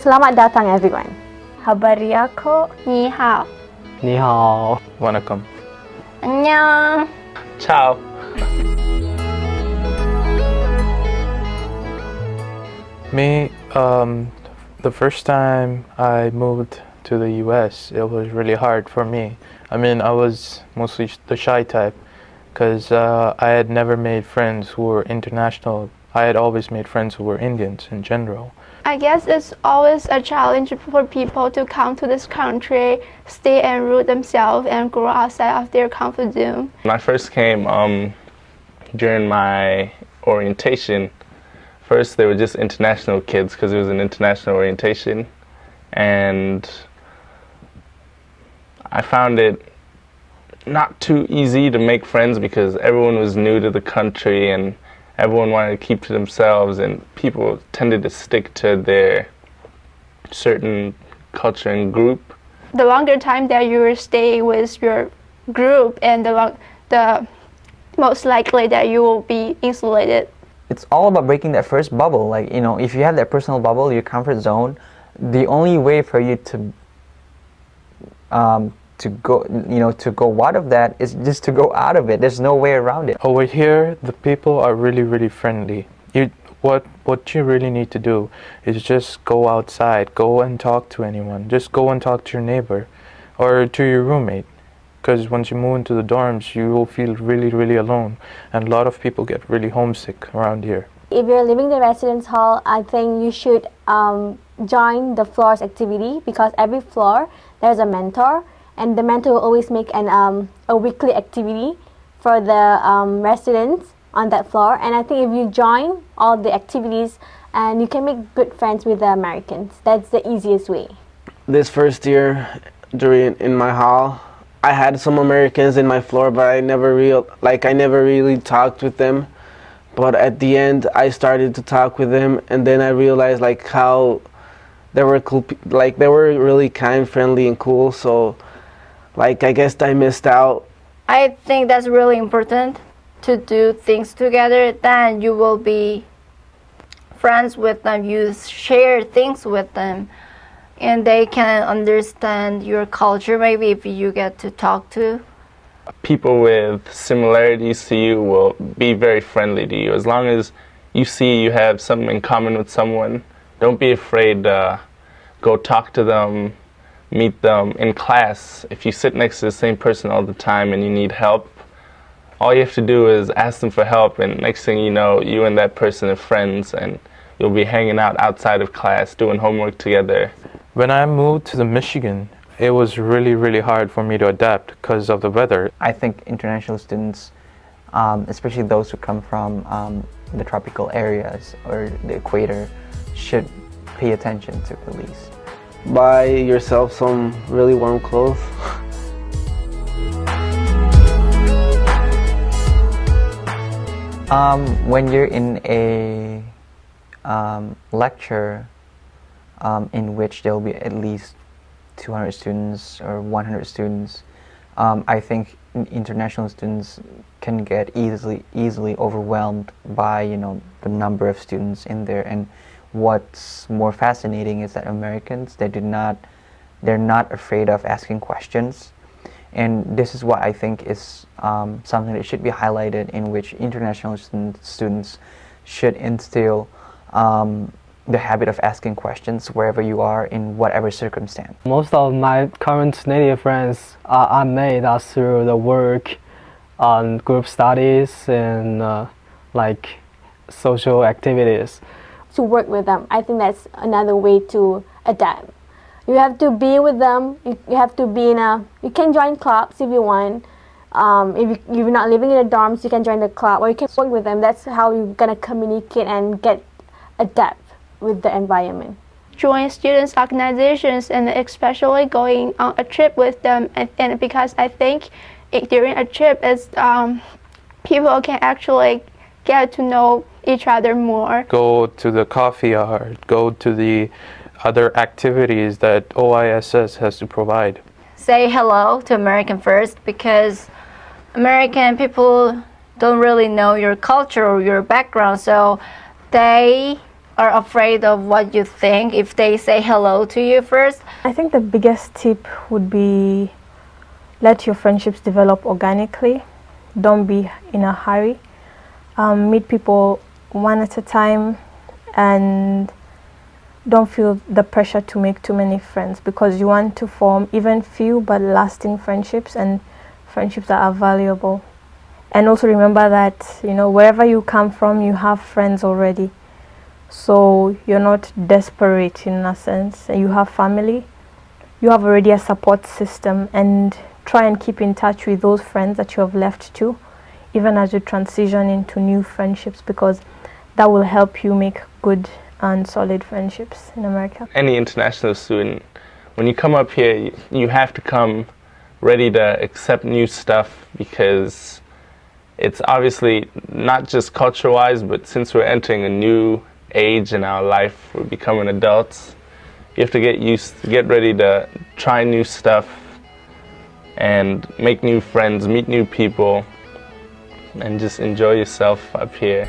selamat datang everyone. Habari yako? Ni hao. Ni hao. Welcome. 안녕. Ciao. Me, the first time I moved to the US, it was really hard for me. I mean, I was mostly the shy type because I had never made friends who were international. I had always made friends who were Indians in general. I guess it's always a challenge for people to come to this country, stay and root themselves, and grow outside of their comfort zone. When I first came, during my orientation, first they were just international kids because it was an international orientation, and I found it not too easy to make friends because everyone was new to the country and everyone wanted to keep to themselves, and people tended to stick to their certain culture and group. The longer time that you stay with your group, and the most likely that you will be insulated. It's all about breaking that first bubble. Like, you know, if you have that personal bubble, your comfort zone, the only way for you to go out of that is just to go out of it. There's no way around it. Over here, the people are really, really friendly. What you really need to do is just go outside, go and talk to anyone. Just go and talk to your neighbor or to your roommate. Because once you move into the dorms, you will feel really, really alone. And a lot of people get really homesick around here. If you're leaving the residence hall, I think you should join the floor's activity, because every floor there's a mentor, and the mentor will always make a weekly activity for the residents on that floor. And I think if you join all the activities, and you can make good friends with the Americans. That's the easiest way. This first year in my hall, I had some Americans in my floor, but I never really talked with them. But at the end, I started to talk with them, and then I realized like how they were cool. Like, they were really kind, friendly, and cool. So, like, I guess I missed out. I think that's really important to do things together. Then you will be friends with them. You share things with them, and they can understand your culture. Maybe if you get to talk to People with similarities to you will be very friendly to you. As long as you see you have something in common with someone, don't be afraid to go talk to them, meet them in class. If you sit next to the same person all the time and you need help, all you have to do is ask them for help, and next thing you know, you and that person are friends, and you'll be hanging out outside of class, doing homework together. When I moved to Michigan, it was really, really hard for me to adapt because of the weather. I think international students, especially those who come from the tropical areas or the equator, should pay attention to police. Buy yourself some really warm clothes. When you're in a lecture in which there will be at least 200 students or 100 students, I think international students can get easily overwhelmed by, you know, the number of students in there. And what's more fascinating is that Americans, they're not afraid of asking questions, and this is what I think is something that should be highlighted, in which international students should instill the habit of asking questions wherever you are, in whatever circumstance. Most of my current native friends are made through the work on group studies and like social activities. To work with them, I think that's another way to adapt. You have to be with them. You have to be you can join clubs if you want. If you're not living in the dorms, you can join the club, or you can work with them. That's how you're gonna communicate and adapt with the environment. Join students' organizations, and especially going on a trip with them. And because I think during a trip, people can actually get to know each other more. Go to the coffee hour, go to the other activities that OISS has to provide. say hello to American first, because American people don't really know your culture or your background, so they are afraid of what you think if they say hello to you first? I think the biggest tip would be let your friendships develop organically. Don't be in a hurry. Meet people one at a time, and don't feel the pressure to make too many friends, because you want to form even few but lasting friendships, and friendships that are valuable. And also remember that, you know, wherever you come from, you have friends already. So you're not desperate in a sense. You have family. You have already a support system, and try and keep in touch with those friends that you have left too, even as you transition into new friendships, because that will help you make good and solid friendships in America. Any international student, when you come up here, you have to come ready to accept new stuff, because it's obviously not just culture-wise, but since we're entering a new age in our life, we're becoming adults. You have to get ready to try new stuff and make new friends, meet new people, and just enjoy yourself up here.